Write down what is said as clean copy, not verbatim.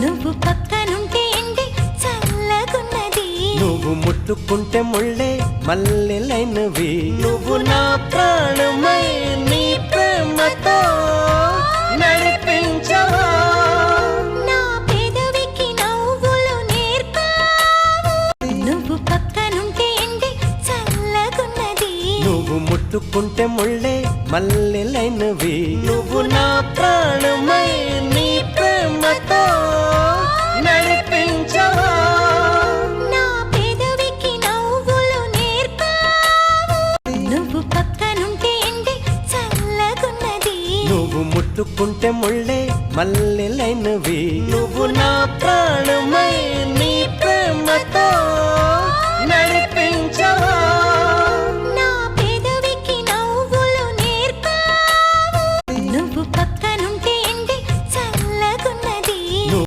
నువ్వు పక్కనుంటే ఎండి చల్లగున్నది, నువ్వు ముట్టుకుంటే ముళ్ళే మల్లెలైనవి. నువ్వు నా ప్రాణమై నీ ప్రేమతో నడిపించవా. నా పెదవికి నవ్వులు నేర్పావు. నువ్వు పక్కనుంటే ఎండి చల్లగున్నది, నువ్వు ముట్టుకుంటే ముళ్ళే మల్లెలైనవి. నువ్వు నా ప్రాణమై నీ ప్రేమతో నడిపించవా. నా పెదవికి నవ్వులు నేర్పావు. నువ్వు పక్కనుంటే ఎండి చల్లగున్నది, నువ్వు ముట్టుకుంటే ముళ్ళే మల్లెలైనవి. నువ్వు నా ప్రాణమై